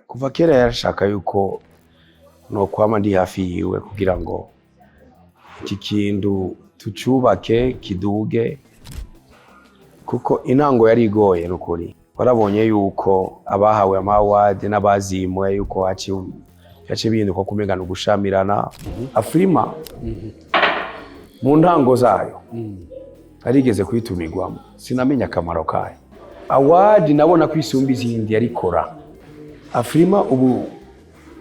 kuva kera yarashaka yuko no kwama ndi hafi yiwe kugira ngo iki kintu tucubake kiduge, kuko intango yari igoye n'ukuri. Warabonye yuko abahawe amawadi n'abazimwe yuko haciye bihinduka kumegana gushamirana. Afrima mu ntango zayo arigeze kwitumirwamo, sinamenya akamaro kayo. Awadi nabona kwisumba izindi yarikora. Afrima ubu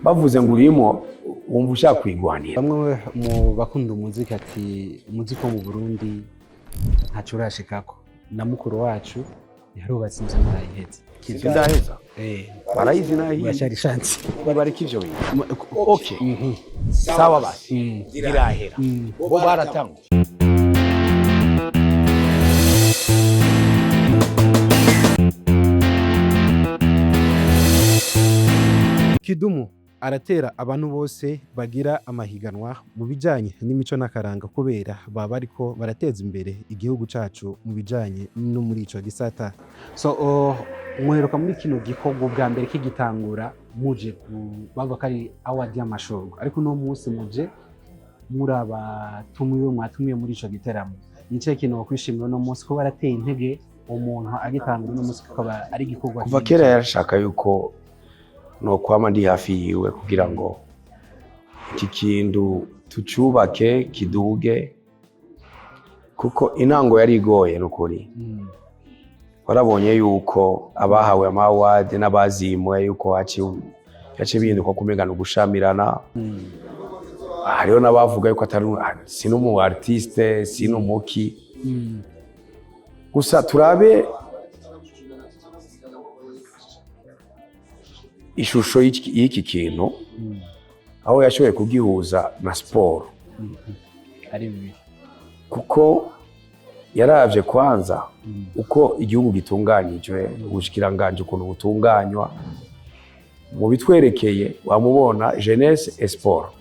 bavuze ngo urimo wumva ushaka kwigwanira. Bamwe mu bakunda umuziki ati umuziki wo mu Burundi ntacyo urashikako, na mukuru wacu yarubatse inzu narayihetse. Kidaheza barayizi nahi bashari chance bareka ivyo bintu. Okay, sawa basi dirahera bo baratangu. Kidumu aratera abantu bose bagira amahiganwa mu bijanye n'imico n'akaranga, kubera baba bariko barateza imbere igihugu cacu mu bijanye no muri ico gisata. So muheruka muri kino gikorwa bwa mbere kigitangura muje bavuga ko ari award y'amashurwe, ariko no munsi muje murabatumiwe mwatumiye muri ico giteramo. Nice kintu kwishimira no munsi ko barateye intege umuntu agitangura no munsi kaba ari gikorwa. Kuva kera yarashaka yuko no kwama ndi hafi yiwe kugira ngo iki kintu tucubake kiduge, kuko intango yari igoye n'ukuri. Warabonye yuko abahawe amawadi n'abazimwe yuko haciye bihinduka kumegana gushamirana. Hariho n'abavuga yuko atari sinu artiste sinu muki. Gusa turabe ishusho y'iki kintu aho yashoboye kugihuza na sport. Ari bibi kuko yaravye kwanza uko igihugu gitunganyijwe, ubushikiranganje ukuntu butunganywa mu bitwerekeye. Wamubona jeunesse et sport,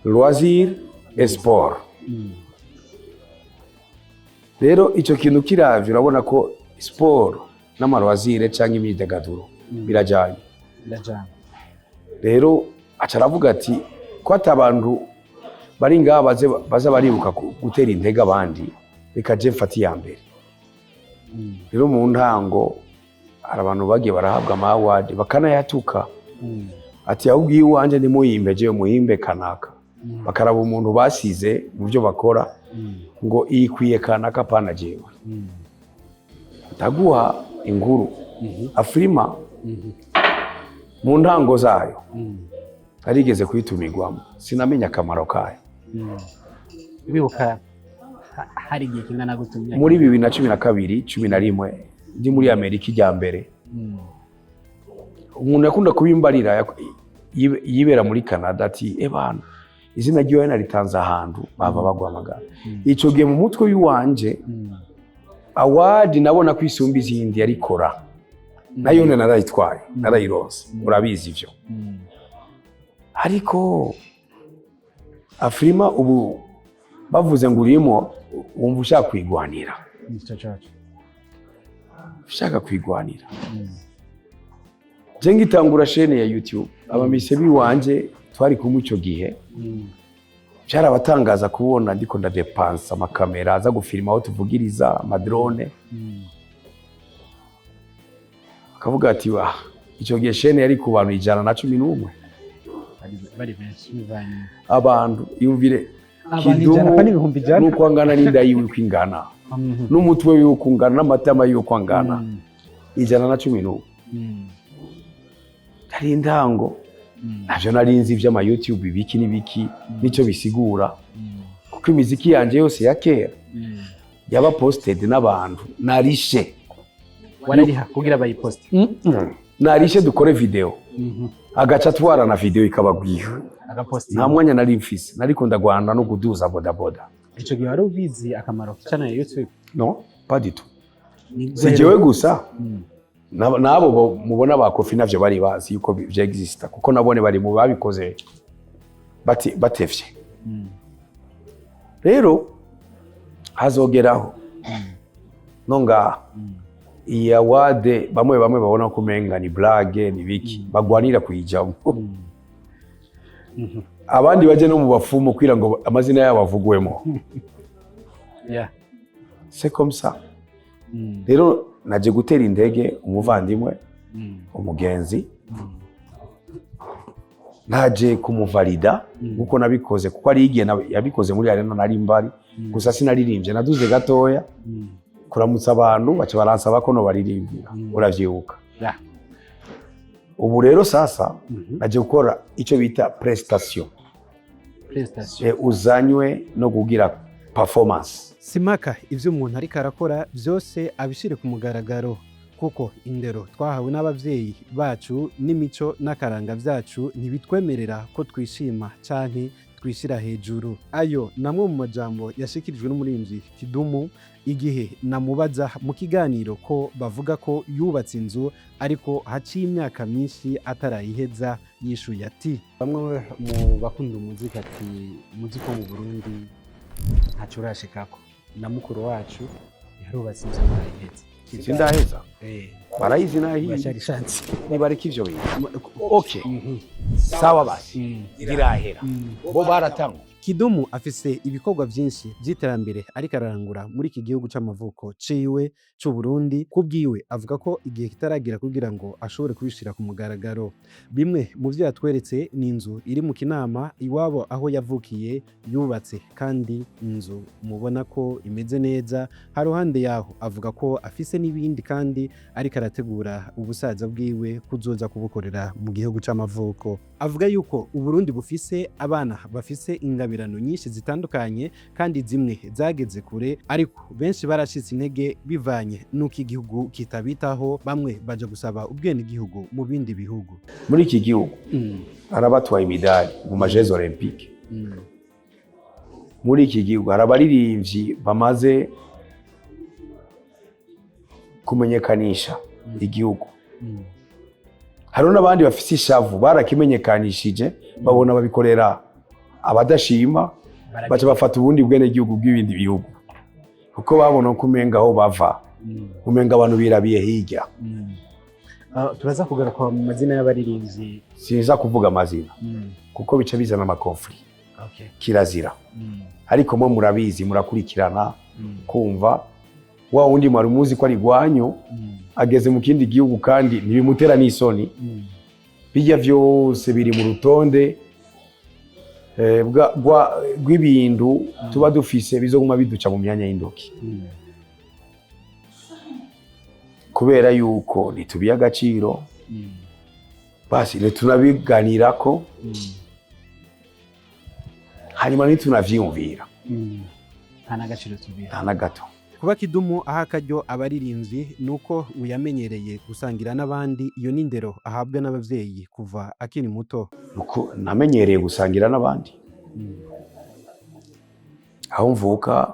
loisir et sport. Rero ico kintu kiravye urabona ko sport n'amarwazire canke imyidagaduro birajanye. Rero acaravuga ati ko atabantu bari ngaha baza baribuka gutera intege abandi, reka je mfati ya mbere. Rero mu ntango hari abantu bagiye barahabwa amawadi bakanayatuka, ati ahubwo iwanje ndimuyimbe je muhimbe kanaka. Bakaraba umuntu basize mu byo bakora ngo ikwiye kanaka pana jewe. Ndaguha inkuru. Afrima mu ntango zayo arigeze kwitumirwamo, sinamenya akamaro kayo. Bibuka hari igihe kingana gutumya muri 2012 11 ndi muri Amerika ijya mbere. Umuntu yakunda kubimbarira yibera muri Canada ati bana izina ryiwe naritanze ahantu bava bagwamagana. Ico gihe mu mutwe w'iwanje award nabona kwisumba izindi yarikora, nayo narayitwaye narayironse, urabizi ivyo. Ariko Afrima ubu bavuze ngo urimo wumva ushaka kwigwanira. Ushaka kwigwanira. Je ngitangura chaîne ya YouTube, abamise biwanje twari kumwe ico gihe. Byarabatangaza kubona ndiko ndadepansa amakamera aza gufilima aho tuvugiriza amadrone. Akavuga ati wa ico gihe chaîne yari ku bantu 111 bari benshi bivanye abantu yumvire Kidumu nuko angana n'inda yiwe kwingana n'umutwe yuko ungana n'amatama yuko angana 111. Ari indango navyo narinzi ivy'ama YouTube ibiki n'ibiki nico bisigura, kuko imiziki yanje yose ya kera yaba posted n'abantu narishe. Warariha kugira bayiposte? Narishe dukore video agaca twara na video ikabagwiha agaposti. Nta mwanya nari mfise, nariko ndagwana no kuduza bodaboda. Ico gihe wari ubizi akamaro channel ya YouTube? No, pas du tout. Sijewe gusa nabo mubona ba Kofi navyo bari bazi yuko bye exista, kuko nabone bari mu babikoze batevye. Rero hazogeraho nonga iyi award bamwe babona ko umenga ni blague ni biki bagwanira kuyijamo abandi baje no mu bafumu kwira ngo amazina yabo avugwemo c'est comme ça rero naje gutera indege umuvandimwe umugenzi naje kumuvalida uko nabikoze kuko ari igihe yabikoze muri arena nari mbari gusa sinaririmbye naduze gatoya kuramutsa abantu bace baransaba ko no baririmbira uravyibuka ubu rero sasa naje gukora icyo bita prestation uzanywe no kugira performance simaka ivyo umuntu ariko arakora byose abishire ku mugaragaro kuko indero twahawe n'abavyeyi bacu n'imico n'akaranga vyacu ntibitwemerera ko twishima canke twishira hejuru. Ayo namwe mu majambo yashikirijwe n'umurimvyi Kidumu igihe namubaza mu kiganiro ko bavuga ko yubatse inzu ariko haciye imyaka myinshi atarayiheza. Yishuye ati bamwe mu bakunda umuziki ati muziko mu Burundi ntaco urashikako na mukuru wacu yarubatse inzu yarayiheza. Sindaheza barayizi nahi bashari chance nibareka ivyo bintu okay sawa basi irahera bo baratanga. Kidumu afise ibikorwa vyinshi vy'iterambere ariko ararangura muri iki gihugu c'amavuko ciwe c'u Burundi. Kubwiwe avuga ko igihe kitaragira kugira ngo ashobore kubishira ku mugaragaro. Bimwe mu vyo yatweretse ni inzu iri mu Kinama iwabo aho yavukiye yubatse kandi inzu mubona ko imeze neza. Haruhande yaho avuga ko afise n'ibindi kandi ariko arategura ubusaza bwiwe kuzoza kubukorera mu gihugu c'amavuko. Avuga yuko u Burundi bufise abana bafise ingabirano nyinshi zitandukanye kandi zimwe zageze kure ariko benshi barashitse intege bivanye nuko igihugu kitabitaho. Bamwe baje gusaba ubwene igihugu mu bindi bihugu. Muri iki gihugu arabatwaye imidali mu majezi olympique. Muri iki gihugu arabaririmbyi bamaze kumenyekanisha igihugu. Hariho n'abandi bafise ishavu barakimenyekanishije babona babikorera abadashima baca bafata ubundi bwene igihugu bw'ibindi bihugu kuko babona ko umenga aho bava umenga abantu birabiye hirya. Turaza kugaruka mu mazina y'abaririmbyi, sinza kuvuga amazina kuko bica bizana amakonfli kirazira ariko mwe murabizi murakurikirana kumva wa wundi mwari muzi ko ari gwanyu ageze mu kindi gihugu kandi ntibimutera n'isoni. Bijya vyose biri mu rutonde rw'ibintu tuba dufise bizoguma biduca mu myanya y'indoki kubera yuko nitubiye agaciro basi tunabiganirako hanyuma nitunavyiyumvira nta n'agaciro tubira nta na gato. Kuba Kidumu aha akaryo abaririmbyi nuko uyamenyereye gusangira n'abandi. Iyo n'indero ahabwa n'abavyeyi kuva akiri muto. Nuko namenyereye gusangira n'abandi aho mvuka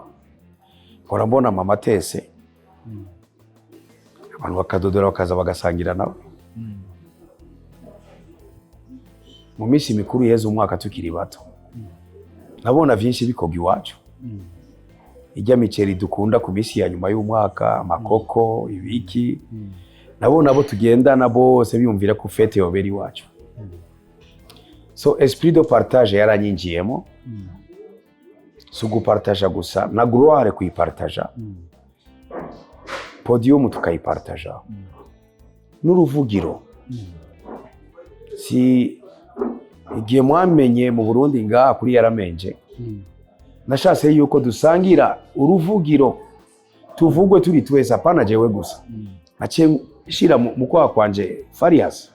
mpora mbona mama tese abantu bakadodora bakaza bagasangira nawe. Mu minsi mikuru yeze umwaka tukiri bato nabona vyinshi bikoga iwacu. Ijya miceri dukunda ku misi ya nyuma y'umwaka amakoko ibiki nabona abo tugendana bose biyumvira ku fete yobera iwacu. So esprit de partage yaranyinjiyemo so gupartaja gusa na gloire kuyipartaja podium tukayipartaja n'uruvugiro. Si igihe mwamenye mu Burundi ngaha kuri Yaramenje nashatse yuko dusangira uruvugiro tuvugwe turi twese apana jewe gusa naciye shira mu kwa kwanje Farias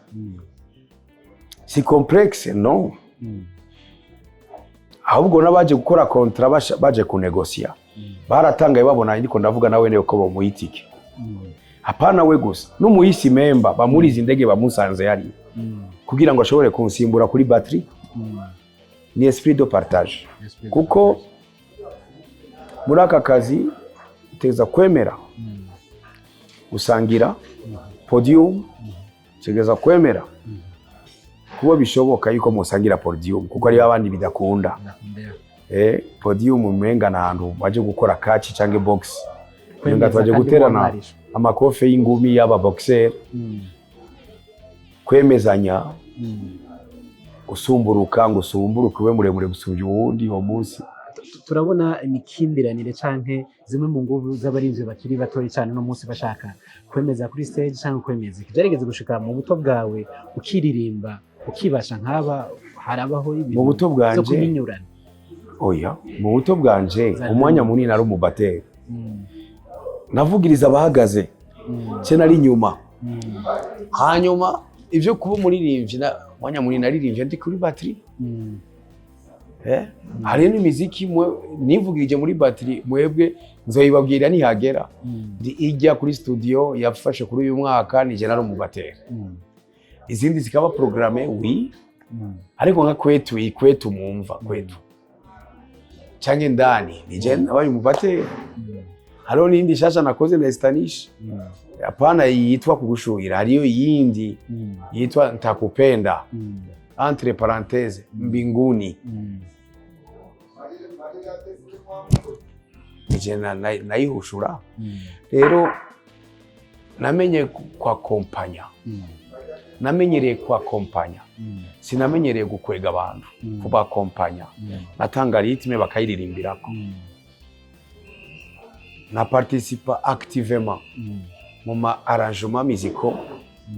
si complexe no ahubwo nabaje gukora contrat baje kunegosia baratangaye babona ndiko ndavuga nawe ne ko bamuyitike apana we gusa n'umuyisi member bamuriza indege bamusanze yari kugira ngo ashobore kunsimbura kuri batterie. Ni esprit de partage kuko muri aka kazi uteza kwemera gusangira podium tegeza kwemera kuba bishoboka yuko musangira podium kuko ari abandi bidakunda podium umenga nahantu baje gukora catch canke box Nenga twaje guterana amakofe y'ingumi y'aba boxer kwemezanya usumburuka ngo usumburuke ube muremure gusumvya uwundi uwo munsi. Turabona imikimbiranire canke zimwe mu nguvu z'abarinzi bakiri batoyi cyane no munsi bashaka kwemeza kuri stage canke kwemeza ikigerageze gushika mu buto bwawe ukiririmba ukibasha nk'aba harabaho ibintu mu buto bwanje kuminyurana. Oya, mu buto bwanje umwanya munini ari umubateri navugiriza abahagaze cye nari nyuma hanyuma ivyo kuba umuririmbyi na mwanya munini naririmbye ndi kuri battery hari n'imiziki nivugirije muri battery mwebwe nzoyibabwira nihagera ndi ijya kuri studio yafashe kuri uyu mwaka nije nari umubateri izindi zikaba programme ariko nka kwetu mwumva kwetu canke ndani nije nabaye umubateri. Hariho n'indi shasha nakoze na Stanish hapana yitwa kugushuhira, hariyo yindi yitwa ntakupenda entre parenthèses mbinguni. Nije nayihushura rero namenye kwa kompanya namenyereye kwa kompanya sinamenyereye gukwega abantu kuba kompanya natanga ritme bakayiririmbirako na participa activement mu ma arrangement musicaux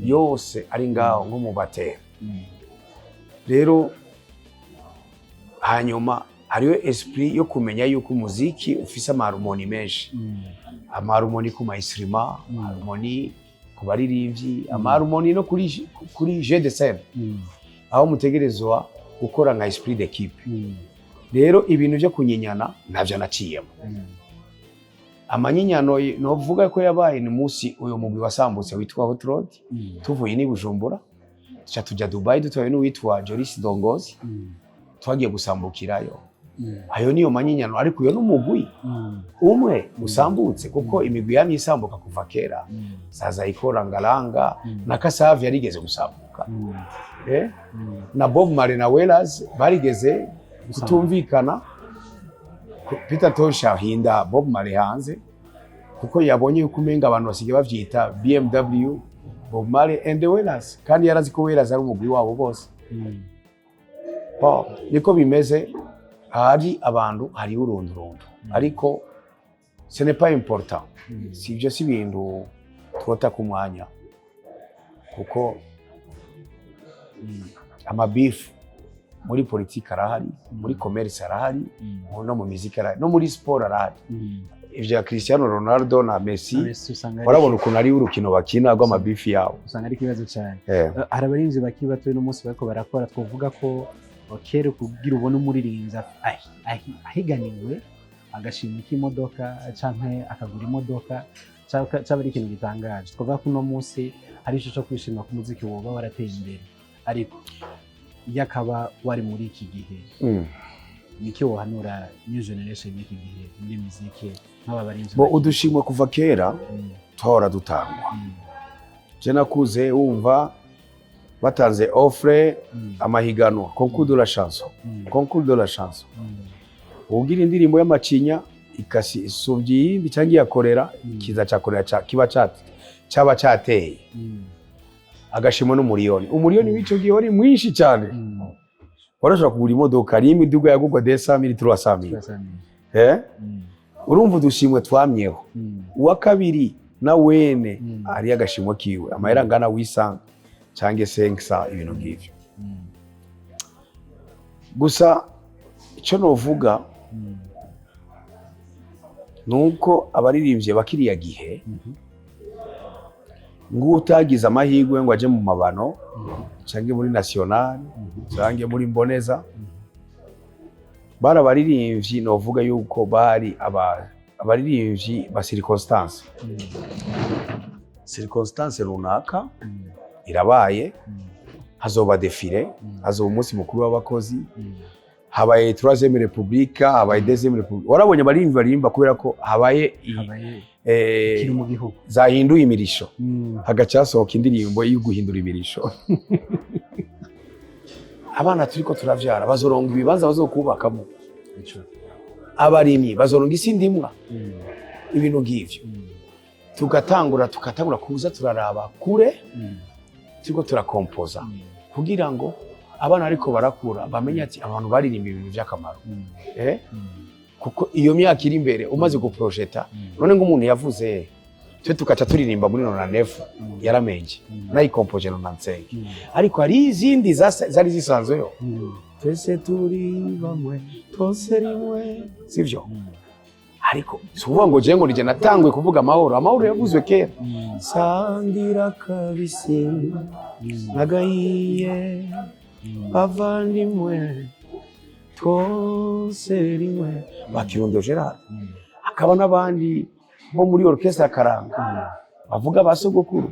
yose ari ngaho nko mu batera. Rero hanyuma hariyo esprit yo kumenya yuko umuziki ufise amarumoni menshi amarumoni ku mainstrument amarumoni ku baririmbyi amarumoni no kuri jeu de scène aho mutegerezwa gukora nka esprit d'équipe. Rero ibintu byo kunyinyana navyo naciyemo amanyinyano novuga ko yabaye ni musi uyo mugwi wasambutse witwa Hot Rod tuvuye ni Bujumbura tuca tujya Dubai dutwaye n'uwitwa Joris Dongozi twagiye gusambukirayo. Ayo niyo manyinyano ariko yo n'umugwi umwe usambutse kuko imigwi yamye isambuka kuva kera saza ikora ngalanga na Kasavi yarigeze gusambuka na Bob Marley na Wailers barigeze kutumvikana. Peter Tosh ahinda Bob Marley hanze kuko yabonye yuko umenga abantu basige bavyita BMW Bob Marley and the Wailers kandi yarazi ko Wailers ari umugwi wabo bose. Niko bimeze, hari abantu hari urundurundo ariko ce n'est pas important sivyo si bintu twota ku mwanya kuko amabifu muri politiki arahari muri commerce arahari no mu muziki arahari no muri sport arahari. Ivya Cristiano Ronaldo na Messi barabona ukuntu ari urukino bakina rw'amabifu yabo usanga ari kibazo cyane. Hari abarinzi bakiri batoye no munsi bariko barakora twovuga ko kera kugira ubone umuririnzi ahiganiwe agashima imodoka canke akagura imodoka cyaba ari ikintu gitangaje. Twovuga ko uno munsi hari ico cyo kwishima ku muziki woba warateye imbere ariko yakaba wari muri iki gihe niki wohanura new generation y'iki gihe muri muziki nk'aba barinzi bo udushimwe kuva kera tora dutangwa. Je nakuze wumva batanze offre amahiganwa concours de la chanson ugira indirimbo y'amacinya ikasi isuvyi yindi cangi yakorera kiza cakorera kiba cyaba cyateye agashimo n'umuriyoni w'ico gihe wari mwinshi cyane warashobora kugura imodoka ari imiduga yagugwa 200,000 urumva udushimwe twamyeho. Uwa kabiri na wene ari agashimo kiwe amahera ngana wisanga cange senksa ibintu ngivyo gusa ico novuga nuko abaririmbye bakiriya gihe ngo utagize amahirwe ngo aje mu mabano cange muri national cange muri mboneza barabaririmbyi novuga yuko bari abaririmbyi ba circonstance runaka irabaye hazoba defile hazoba umunsi mukuru w'abakozi habaye 3e Republika habaye 2e Republika warabonye barimba kubera ko habaye kiri mu gihugu zahinduye imirisho hagacasohoka indirimbo yo guhindura imirisho. Abana turiko turavyara bazoronga ibibanza bazokubakamo abarimyi bazoronga isi ndimwa ibintu ngivyo tugatangura kuza turaraba kure turiko turakompoza kugira ngo abana ariko barakura bamenye ati abantu baririmba ibintu by'akamaro kuko iyo myaka iri imbere umaze guprojeta none nk'umuntu yavuze twe tukaca turirimba muri 99 yaramenje nayikompoje 95 ariko hari izindi zari zisanzweyo twese turi bamwe twose rimwe sivyo ariko suvuga ngo je ngo nije natangwe kuvuga amahoro yavuzwe kera sangira kabisi nagahiye bavandimwe twose rimwe Bakirundo Gerard akaba n'abandi bo muri orchestre Karanga bavuga basogokuru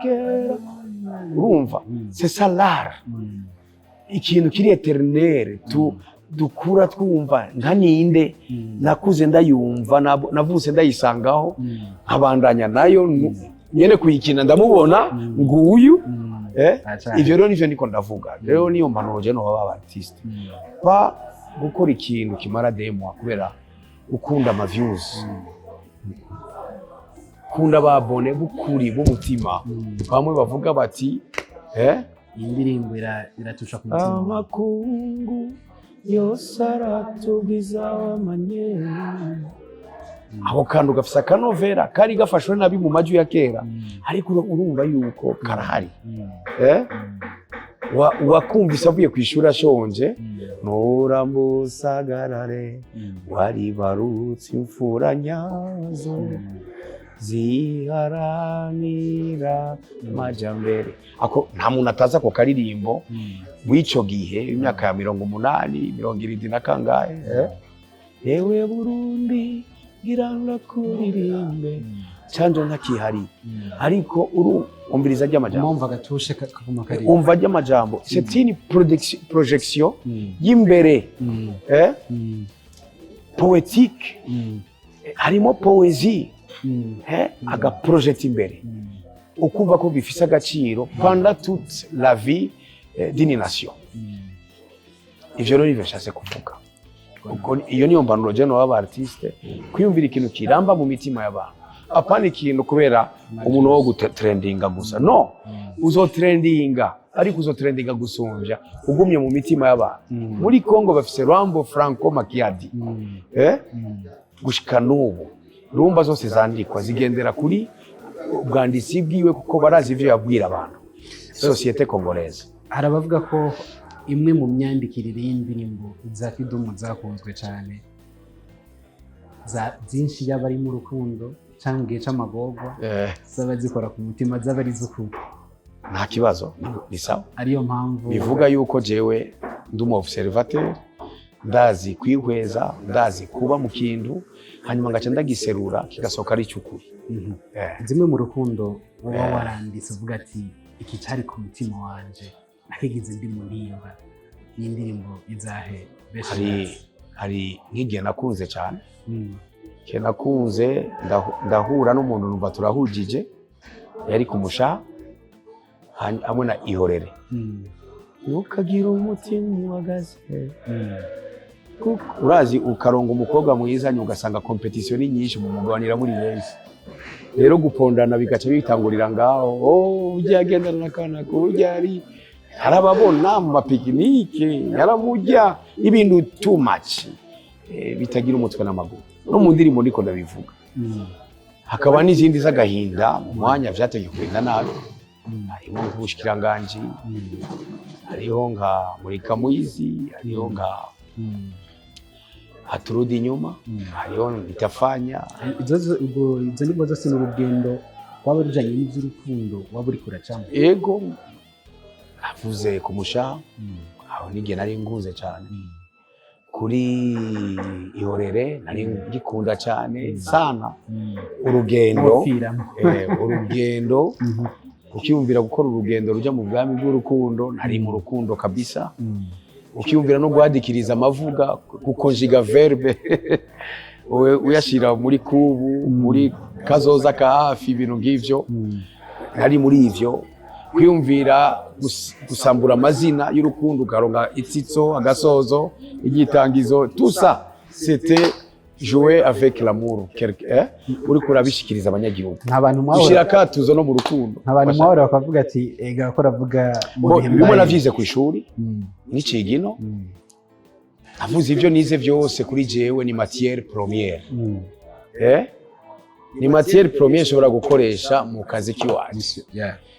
kera urumva c'est ça l'art ikintu kiri eternel dukura twumva nka ninde nakuze ndayumva navuse ndayisangaho nkabandanya nayo nyene kuyikina ndamubona nguyu ivyo rero nivyo niko ndavuga rero niyo mpanuro je no baba artiste pa gukora ikintu kimara demo kubera ukunda ama views kunda babone bukuri b'umutima bamwe bavuga bati indirimbo iratusha ku mutima amakungu yose aratugiza amanye aho kantu gafise akanovera kari gafashwe nabi mu maju ya kera ariko urumva yuko karahari wakumvise avuye kwishura ashonje nuramusagarare wari barutse imfura nyazo ziharanira majambere ako nta muntu ataza ko karirimbo w'ico gihe imyaka ya 80 70 na kangahe ewe Burundi giranga kuririmbe canje ntakihari ariko umviriza ry'amajambo umva gatushe kaguma kari umva ry'amajambo c'est une projection y'imbere poétique harimo poésie aga project imbere ukumva ko bifise agaciro pendant toute la vie d'une nation ivyo rero bivashase kuvuga uko iyo niyo mbanuro je no baba artiste kwiyumvira ikintu kiramba mu mitima y'abantu apana ikintu kubera umuntu wo gutrendinga gusa no uzotrendinga ariko uzotrendinga gusumvya ugumye mu mitima y'abantu muri Congo bafise Rambo Franco Makiadi gushika n'ubu rumba zose zandikwa zigendera kuri ubwanditsi bwiwe kuko barazi ivyo yabwira abantu societe congolaise harabavuga ko imwe mu myandikirire y'indirimbo za Kidumu zakunzwe cyane byinshi y'abari mu rukundo cyangwa igihe c'amagorwa zaba zikora ku mutima zaba ari z'ukuri nta kibazo ni sawa ariyo mpamvu bivuga yuko jewe nduma observateur ndazi kwihweza ndazi kuba mu kintu hanyuma ngaca ndagiserura kigasoka ari cyukuri zimwe mu rukundo uba waranditse uvuga ati iki cyari ku mutima wanje nakigize ndi murimba n'indirimbo izahe hari nk'igihe nakunze cyane ke nakunze ndahura n'umuntu numva turahujije yari kumusha hamwe na ihorere ntukagira umutima uhagaze urazi ukaronga umukobwa mwiza ugasanga competition ni nyinshi mu muganira muri benshi rero gupondana bigaca bitangurira ngaho ujya agendana nakana kujya ari harababona mu mapikinike yaramujya ibintu too much bitagira umutwe n'amaguru no mu ndirimbo niko ndabivuga hakaba n'izindi z'agahinda mu mwanya vyategeye kugenda nabi harimo nk'ubushikiranganje hariho nka muri Kamuizi hariho nka haturudi nyuma hariho bitafanya izo ndimo zose mu rugendo waba rujanye n'ivy'urukundo waba uri kuracamo ego avuze kumusha aho nige nari nguze cyane kuri ihorere nari ngikunda cyane sana urugendo urugendo ukiyumvira gukora urugendo ruja mu bwami bw'urukundo nari mu rukundo kabisa ukiyumvira no guhadikiriza amavuga kukonjiga verbe uyashira muri kubu muri kazoza ka hafi ibintu ngivyo nari muri ivyo kwiyumvira gusambura amazina y'urukundo ukaronga itsitso agasozo igitangizo tout ça c'était jouer avec l'amour uri kurabishikiriza abanyagihugu nk'abantu mwahora ushira katuzo no mu rukundo nk'abantu mwahora bakavuga ati ega ko ravuga mu bihe bimwe bibaye." navyize ku ishuri n'icigino navuze ivyo nize vyose kuri jewe ni matière première ni matière première nshobora gukoresha mu kazi kiwacu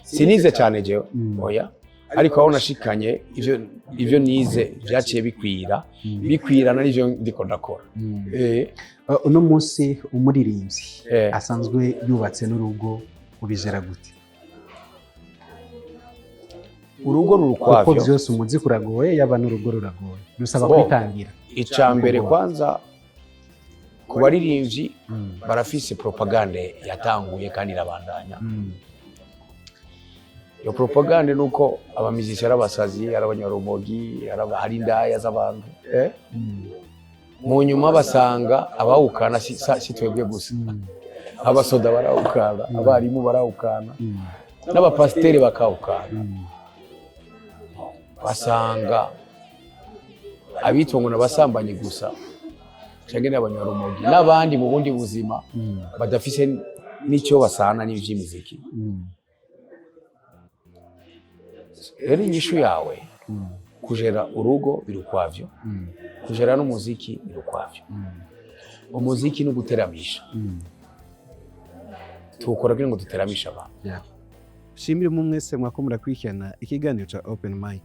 sinize cyane jewe oya ariko aho nashikanye ivyo nize vyaciye bikwirana n'ivyo ndiko ndakora uno munsi umuririmbyi asanzwe yubatse n'urugo ubijera gute urugo rurukwavyo kuko vyose umuzi kuragoye yaba n'urugo ruragoye rusaba kwitangira icambere kwanza ku baririmbyi barafise propagande yatanguye kandi irabandanya iyo propagande nuko abamiziki ari abasazi ari abanyarumogi hari indaya z'abantu mu nyuma basanga abawukana si twebwe gusa abasoda barawukana abarimu barawukana n'abapasiteri bakawukana basanga abitwa ngo n'abasambanyi gusa cyangwa n'abanyarumogi n'abandi mu bundi buzima badafise n'icyo basana n'ivy'imiziki rero inyishu yawe kujera urugo birukwavyo kujera n'umuziki birukwavyo umuziki no guteramisha tukora kugira ngo duteramisha abantu shimire mu mwese mwako murakwikirana ikiganiro ca Open Mic